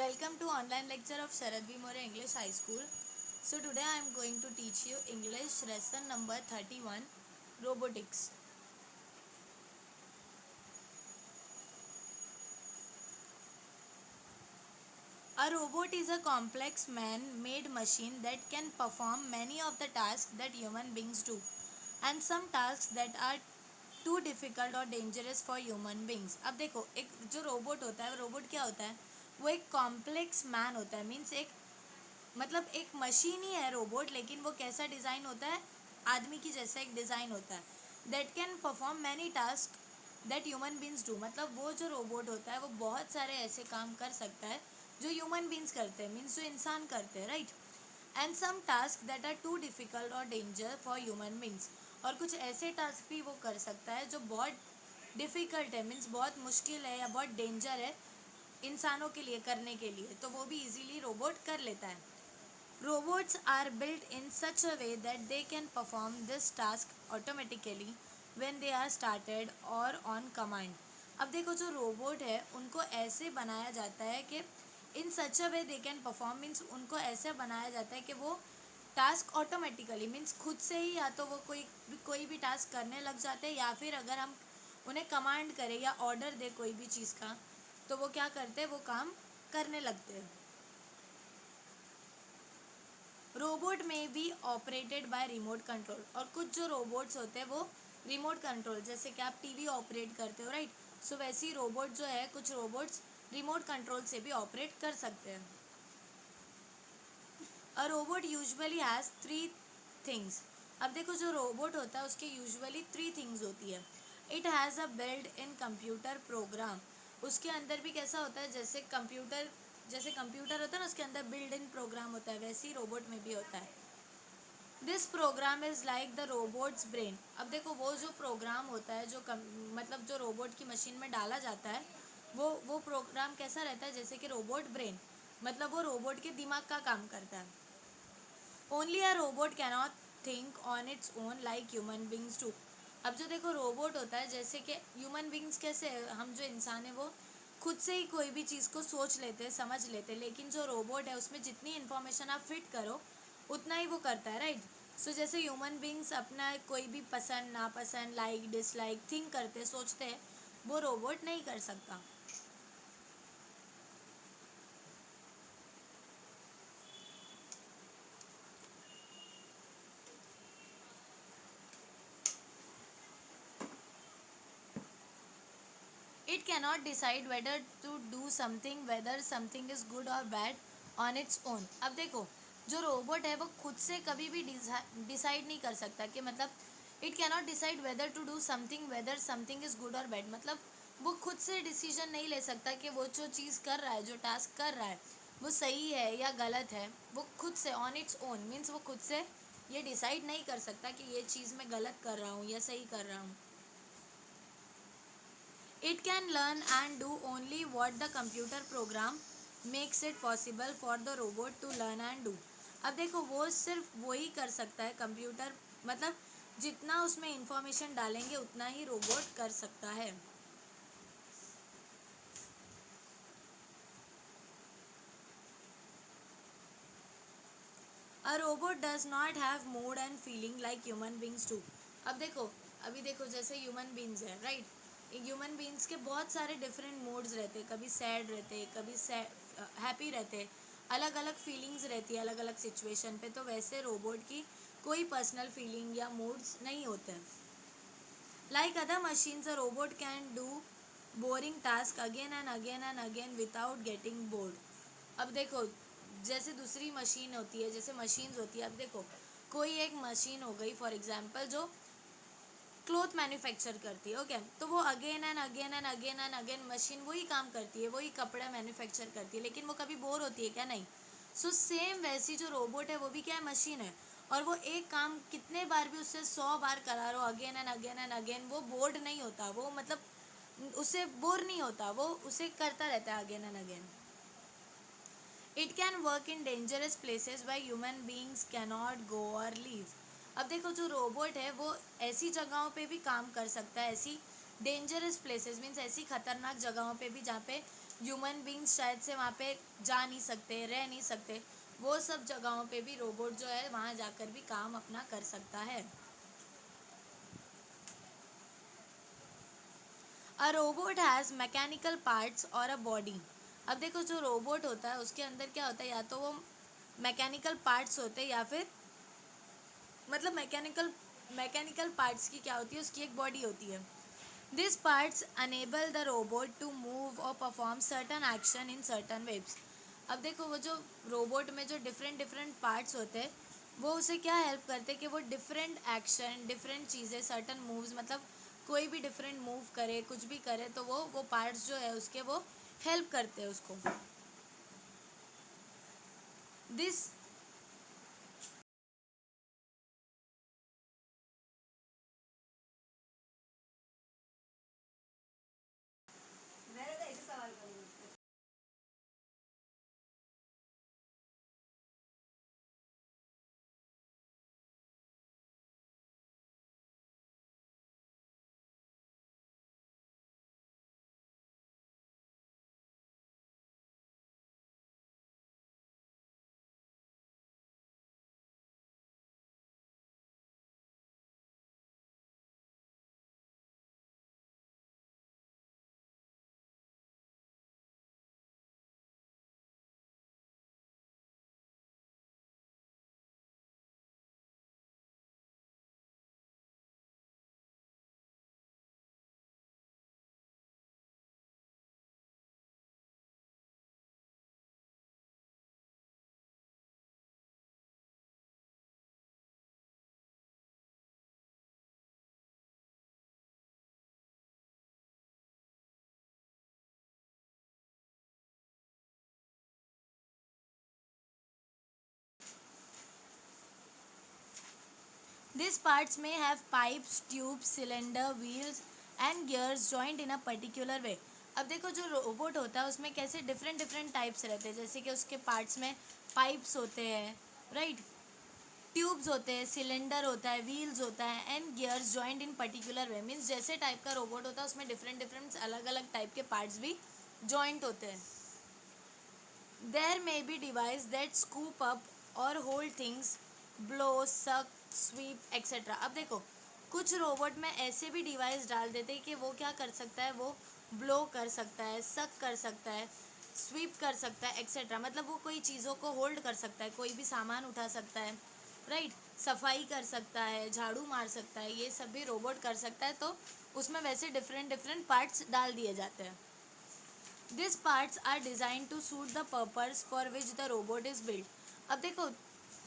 Welcome to online lecture of Sharad V. More English High School. So today I am going to teach you English lesson number 31, Robotics. A robot is a complex man-made machine that can perform many of the tasks that human beings do, and some tasks that are too difficult or dangerous for human beings. अब देखो, एक जो robot होता है, वो robot क्या होता है? वो एक कॉम्प्लेक्स मैन होता है, मीन्स एक मतलब एक मशीन ही है रोबोट, लेकिन वो कैसा डिज़ाइन होता है? आदमी की जैसा एक डिज़ाइन होता है. That can perform many task that human beings do. मतलब वो जो रोबोट होता है वो बहुत सारे ऐसे काम कर सकता है जो ह्यूमन बींग्स करते हैं, मीन्स जो इंसान करते हैं, right. And some task that are too difficult और डेंजर फॉर ह्यूमन बींग्स. और कुछ ऐसे टास्क भी वो कर सकता है जो बहुत डिफ़िकल्ट है, मीन्स बहुत मुश्किल है या बहुत डेंजर है इंसानों के लिए करने के लिए, तो वो भी इजीली रोबोट कर लेता है. Robots are built in such a way that they can perform this task automatically when they are started or on command. अब देखो, जो रोबोट है उनको ऐसे बनाया जाता है कि इन सच अ वे दे कैन परफॉर्म, मीन्स उनको ऐसे बनाया जाता है कि वो टास्क ऑटोमेटिकली, मीन्स खुद से ही या तो वो कोई भी टास्क करने लग जाते हैं, या फिर अगर हम उन्हें कमांड करें या ऑर्डर दे कोई भी चीज़ का, तो वो क्या करते हैं, वो काम करने लगते हैं. रोबोट में be operated by remote control. और कुछ जो रोबोट्स होते हैं वो रिमोट कंट्रोल, जैसे कि आप टीवी ऑपरेट करते हो, राइट. सो वैसे ही रोबोट जो है, कुछ रोबोट्स रिमोट कंट्रोल से भी ऑपरेट कर सकते हैं. A robot usually has three things. अब देखो, जो रोबोट होता है उसके यूजुअली थ्री थिंग्स होती है. It has a build in computer program. उसके अंदर भी कैसा होता है, जैसे कंप्यूटर होता है ना, उसके अंदर बिल्ड इन प्रोग्राम होता है, वैसे ही रोबोट में भी होता है. This program is like the robot's brain. अब देखो, वो जो प्रोग्राम होता है, मतलब जो रोबोट की मशीन में डाला जाता है, वो प्रोग्राम कैसा रहता है, जैसे कि रोबोट ब्रेन, मतलब वो रोबोट के दिमाग का काम करता है. Only a robot cannot think on its own like human beings too. अब जो देखो रोबोट होता है, जैसे कि ह्यूमन बींग्स कैसे, हम जो इंसान है वो खुद से ही कोई भी चीज़ को सोच लेते हैं, समझ लेते हैं, लेकिन जो रोबोट है उसमें जितनी इन्फॉर्मेशन आप फिट करो उतना ही वो करता है, राइट. सो जैसे ह्यूमन बींग्स अपना कोई भी पसंद नापसंद, लाइक डिसलाइक थिंक करते, सोचते हैं, वो रोबोट नहीं कर सकता. It cannot decide whether to do something, whether something is good or bad on its own. अब देखो, जो रोबोट है वो खुद से कभी भी डिसाइड नहीं कर सकता कि मतलब it cannot decide whether to do something, whether something is good और बैड. मतलब वो खुद से डिसीजन नहीं ले सकता कि वो जो चीज़ कर रहा है, जो टास्क कर रहा है, वो सही है या गलत है. वो खुद से ऑन इट्स ओन, मीन्स वो खुद से ये डिसाइड नहीं कर सकता कि ये चीज़ मैं गलत कर रहा हूँ या सही कर रहा हूँ. It can learn and do only what the computer program makes it possible for the robot to learn and do. अब देखो, वो सिर्फ वही कर सकता है कंप्यूटर, मतलब जितना उसमें इंफॉर्मेशन डालेंगे उतना ही रोबोट कर सकता है. A robot does not have mood and feeling like human beings too. अब देखो, अभी देखो, जैसे ह्यूमन बींग्स है, राइट. ह्यूमन बींग्स के बहुत सारे डिफरेंट मूड्स रहते हैं, कभी सैड रहते हैं, कभी हैप्पी रहते हैं, अलग अलग फीलिंग्स रहती है अलग अलग सिचुएशन पे. तो वैसे रोबोट की कोई पर्सनल फीलिंग या मूड्स नहीं होते हैं. Like other machines, a robot can do boring task again and again without getting bored. अब देखो, जैसे दूसरी मशीन होती है, जैसे मशीन्स होती है, अब देखो कोई एक मशीन हो गई फॉर एग्जांपल जो क्लोथ मैन्युफैक्चर करती है, ओके. तो वो अगेन एंड अगेन मशीन वही काम करती है, वही कपड़ा मैन्युफैक्चर करती है, लेकिन वो कभी बोर होती है क्या? नहीं. सो सेम वैसी जो रोबोट है वो भी क्या है? मशीन है. और वो एक काम कितने बार भी उससे 100 बार करा रहो, अगेन एंड अगेन, वो बोर्ड नहीं होता, वो मतलब उससे बोर नहीं होता, वो उसे करता रहता है again and again. It can work in dangerous places why human beings cannot go और लीव. अब देखो, जो रोबोट है वो ऐसी जगहों पे भी काम कर सकता है, ऐसी डेंजरस प्लेसेस मीन्स ऐसी खतरनाक जगहों पे भी जहाँ पे ह्यूमन बींग्स शायद से वहाँ पे जा नहीं सकते, रह नहीं सकते, वो सब जगहों पे भी रोबोट जो है वहाँ जाकर भी काम अपना कर सकता है। A robot has mechanical parts और अ बॉडी। अब देखो जो रोबोट होता है उसके अंदर क्या होता है, या तो वो मैकेनिकल पार्ट्स होते हैं या फिर मतलब मैकेनिकल पार्ट्स की क्या होती है, उसकी एक बॉडी होती है। This parts enable the robot to move और perform certain action in certain ways. अब देखो वो जो रोबोट में जो डिफरेंट डिफरेंट पार्ट्स होते हैं वो उसे क्या हेल्प करते हैं कि वो डिफरेंट एक्शन, डिफरेंट चीज़ें, सर्टन मूव्स, मतलब कोई भी डिफरेंट मूव करे, कुछ भी करे तो वो पार्ट्स जो है उसके वो हेल्प करते हैं उसको। This These parts may have pipes, tubes, cylinder, wheels and gears joined in a particular way. अब देखो जो रोबोट होता है उसमें कैसे डिफरेंट डिफरेंट टाइप्स रहते हैं, जैसे कि उसके पार्ट्स में पाइप्स होते हैं, राइट, ट्यूब्स होते हैं, सिलेंडर होता है, व्हील्स होता है and gears joint in particular way. Means जैसे टाइप का रोबोट होता है उसमें डिफरेंट डिफरेंट अलग अलग टाइप के पार्ट्स भी जॉइंट होते हैं। There may be device that scoop up or hold things, blow, suck, sweep, etc. अब देखो कुछ रोबोट में ऐसे भी डिवाइस डाल देते हैं कि वो क्या कर सकता है, वो ब्लो कर सकता है, सक कर सकता है, स्वीप कर सकता है, एक्सेट्रा। मतलब वो कोई चीज़ों को होल्ड कर सकता है, कोई भी सामान उठा सकता है, राइट, सफाई कर सकता है, झाड़ू मार सकता है, ये सब भी रोबोट कर सकता है। तो उसमें वैसे डिफरेंट डिफरेंट पार्ट्स डाल दिए जाते हैं। These parts are designed to suit the purpose for which the robot is built. अब देखो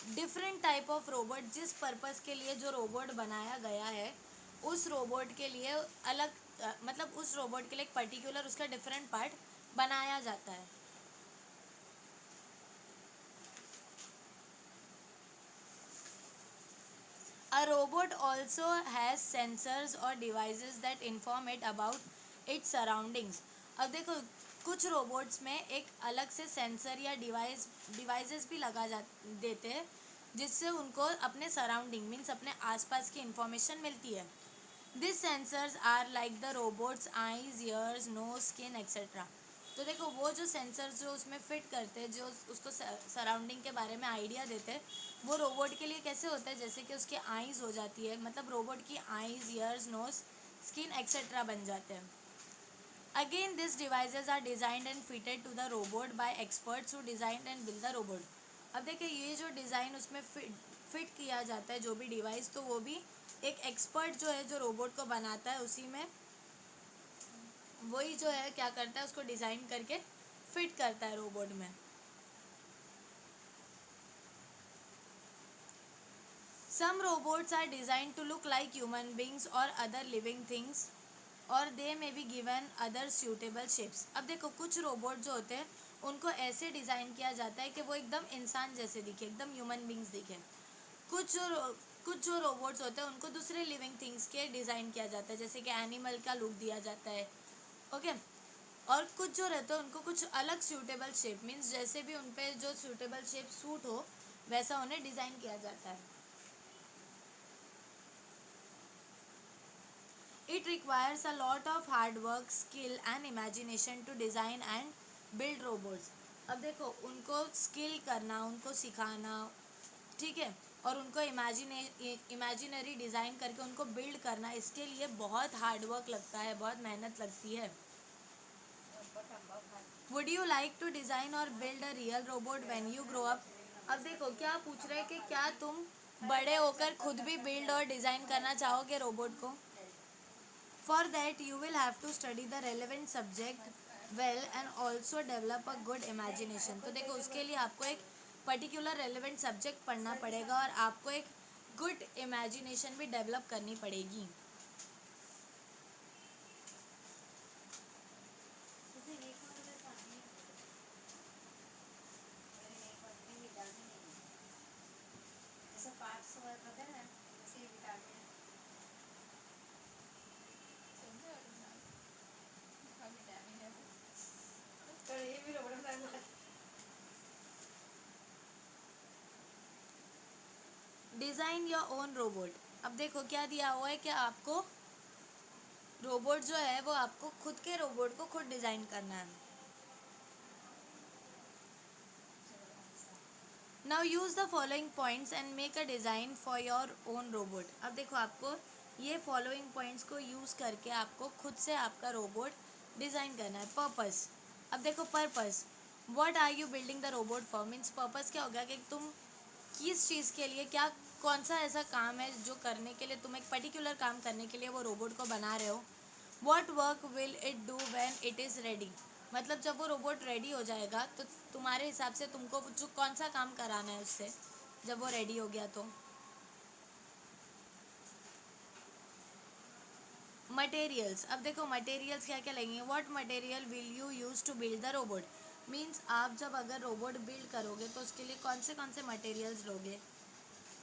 डिफरेंट टाइप ऑफ रोबोट, जिस पर्पस के लिए जो रोबोट बनाया गया है उस रोबोट के लिए अलग मतलब उस रोबोट के लिए एक पर्टिकुलर उसका डिफरेंट पार्ट बनाया जाता है। A robot also has sensors or devices that inform it about its surroundings. अब देखो कुछ रोबोट्स में एक अलग से सेंसर या डिवाइसेस भी लगा जा देते हैं जिससे उनको अपने सराउंडिंग मीन्स अपने आसपास की इंफॉर्मेशन मिलती है। This sensors are like the robot's eyes, ears, nose, skin etcetera. तो देखो वो जो सेंसर्स जो उसमें फिट करते हैं, जो उसको सराउंडिंग के बारे में आइडिया देते हैं, वो रोबोट के लिए कैसे होता है, जैसे कि उसकी आईज हो जाती है, मतलब रोबोट की eyes, ears, nose, skin etcetera बन जाते हैं। Again this devices are designed and fitted to the robot by experts who design and build the robot. अब देखिए ये जो डिज़ाइन उसमें फिट किया जाता है जो भी डिवाइस, तो वो भी एक एक्सपर्ट जो है जो रोबोट को बनाता है उसी में वही जो है क्या करता है, उसको डिज़ाइन करके फिट करता है रोबोट में। Some robots are design to look like human beings और अदर लिविंग थिंग्स और they may be given other suitable shapes. अब देखो कुछ रोबोट जो होते हैं उनको ऐसे डिज़ाइन किया जाता है कि वो एकदम इंसान जैसे दिखे, एकदम ह्यूमन बींग्स दिखे। कुछ जो रोबोट्स होते हैं उनको दूसरे लिविंग थिंग्स के डिज़ाइन किया जाता है, जैसे कि एनिमल का लुक दिया जाता है, ओके। और कुछ जो रहते हैं उनको कुछ अलग सूटेबल शेप मीन्स जैसे भी उन पे जो सूटेबल शेप सूट हो वैसा उन्हें डिज़ाइन किया जाता है। It requires a lot of hard work, skill and imagination to design and build robots. अब देखो उनको स्किल करना, उनको सिखाना, ठीक है, और उनको इमेजिनरी डिज़ाइन करके उनको बिल्ड करना, इसके लिए बहुत हार्ड वर्क लगता है, बहुत मेहनत लगती है। Would you like to design और build a real robot when you grow up? अब देखो क्या पूछ रहे हैं कि क्या तुम बड़े होकर खुद भी बिल्ड और डिज़ाइन करना चाहोगे रोबोट को? For that you will have to study the relevant subject well and also develop a good imagination. तो देखो उसके लिए आपको एक पर्टिकुलर रेलेवेंट सब्जेक्ट पढ़ना पड़ेगा और आपको एक गुड इमेजिनेशन भी डेवलप करनी पड़ेगी। Design your own robot. अब देखो क्या दिया हुआ है कि आपको रोबोट जो है वो आपको खुद के रोबोट को खुद डिज़ाइन करना है। Now use the following points and make a design for your own robot. अब देखो आपको ये फॉलोइंग पॉइंट्स को यूज़ करके आपको खुद से आपका रोबोट डिज़ाइन करना है। पर्पस। अब देखो purpose, what are you building the robot for, means purpose क्या होगा कि तुम किस चीज़ के लिए, क्या कौन सा ऐसा काम है जो करने के लिए तुम एक पर्टिकुलर काम करने के लिए वो रोबोट को बना रहे हो। What work will it do when it is ready, मतलब जब वो रोबोट रेडी हो जाएगा तो तुम्हारे हिसाब से तुमको जो कौन सा काम कराना है उससे जब वो रेडी हो गया तो। मटेरियल्स। अब देखो मटेरियल्स क्या क्या लगेंगे। What material will you use to build the robot, means आप जब अगर रोबोट बिल्ड करोगे तो उसके लिए कौन से मटेरियल्स लोगे,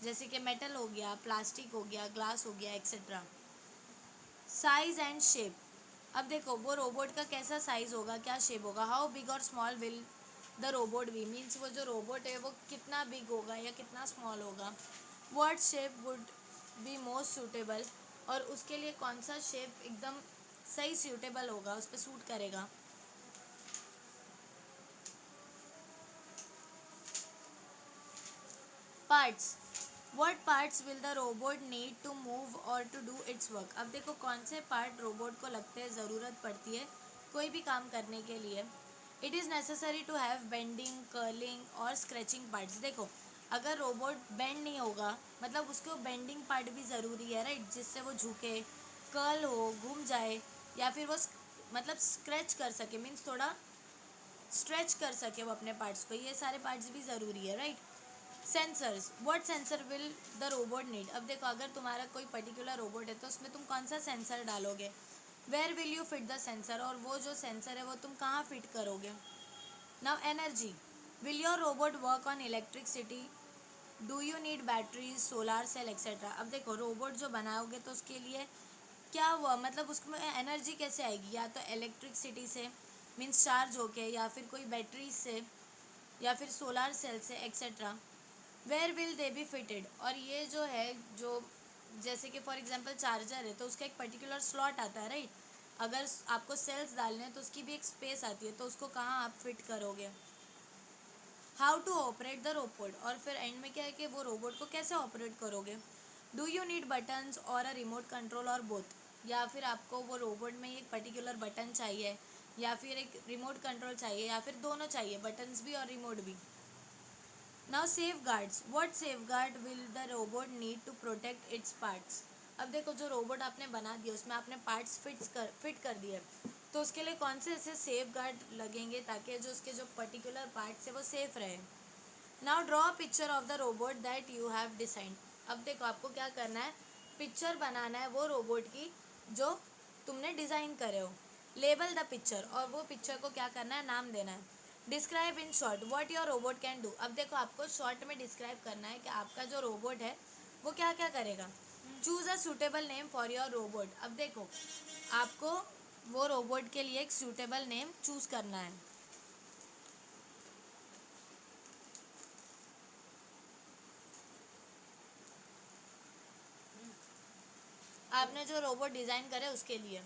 जैसे कि मेटल हो गया, प्लास्टिक हो गया, ग्लास हो गया, एक्सेट्रा। Size and shape. अब देखो वो रोबोट का कैसा साइज होगा, क्या शेप होगा। हाउ बिग और small will the robot be, means वो जो रोबोट है वो कितना बिग होगा या कितना स्मॉल होगा। What shape would be most suitable, और उसके लिए कौन सा शेप एकदम सही सूटेबल होगा, उस पर सूट करेगा। Parts. What parts will the robot need to move और टू डू इट्स वर्क। अब देखो कौन से पार्ट रोबोट को लगते हैं, ज़रूरत पड़ती है कोई भी काम करने के लिए। It is necessary to have bending, curling और स्क्रैचिंग पार्ट्स। देखो अगर रोबोट बेंड नहीं होगा, मतलब उसको बेंडिंग पार्ट भी ज़रूरी है, राइट, जिससे वो झुके, कर्ल हो, घूम जाए, या फिर वो मतलब स्क्रैच कर सके, मीन्स थोड़ा स्ट्रेच कर सके वो अपने पार्ट्स को, ये सारे पार्ट्स भी ज़रूरी है, right. Sensors. What sensor will the robot need. अब देखो अगर तुम्हारा कोई पर्टिकुलर रोबोट है तो उसमें तुम कौन सा सेंसर डालोगे, where will you fit the sensor, और वो जो सेंसर है वो तुम कहाँ फिट करोगे। Now energy. Will your robot work on electricity, do you need batteries, solar cell, etcetera. अब देखो रोबोट जो बनाओगे तो उसके लिए क्या हुआ, मतलब उसमें एनर्जी कैसे आएगी, या तो इलेक्ट्रिसिटी से, मीन्स चार्ज होके, या फिर कोई बैटरीज से, या फिर सोलार सेल से, etcetera. Where will they be fitted, और ये जो है जो जैसे कि फॉर एग्जांपल चार्जर है तो उसका एक पर्टिकुलर स्लॉट आता है, राइट। अगर आपको सेल्स डालने हैं तो उसकी भी एक स्पेस आती है, तो उसको कहाँ आप फिट करोगे। How to operate the robot, और फिर एंड में क्या है कि वो रोबोट को कैसे ऑपरेट करोगे। डू यू नीड बटन्स और अ रिमोट कंट्रोल और बोथ, या फिर आपको वो रोबोट में एक पर्टिकुलर बटन चाहिए या फिर एक रिमोट कंट्रोल चाहिए, या फिर दोनों चाहिए, बटन्स भी और रिमोट भी। Now safeguards. What safeguard will the robot need to protect its parts. अब देखो जो रोबोट आपने बना दिया उसमें आपने पार्ट्स फिट कर दिए, तो उसके लिए कौन से ऐसे सेफ गार्ड लगेंगे ताकि जो उसके जो पर्टिकुलर पार्ट्स है वो सेफ रहे। Now draw a picture of the robot that you have design. अब देखो आपको क्या करना है, पिक्चर बनाना है वो रोबोट की जो तुमने डिज़ाइन करे हो। लेबल द पिक्चर, और वो पिक्चर को क्या करना है, नाम देना है। Describe in short what your robot can do. अब देखो आपको शॉर्ट में डिस्क्राइब करना है कि आपका जो रोबोट है वो क्या क्या करेगा। Choose a suitable name for your robot. अब देखो आपको वो रोबोट के लिए एक सूटेबल नेम चूज़ करना है। आपने जो रोबोट डिज़ाइन करे उसके लिए।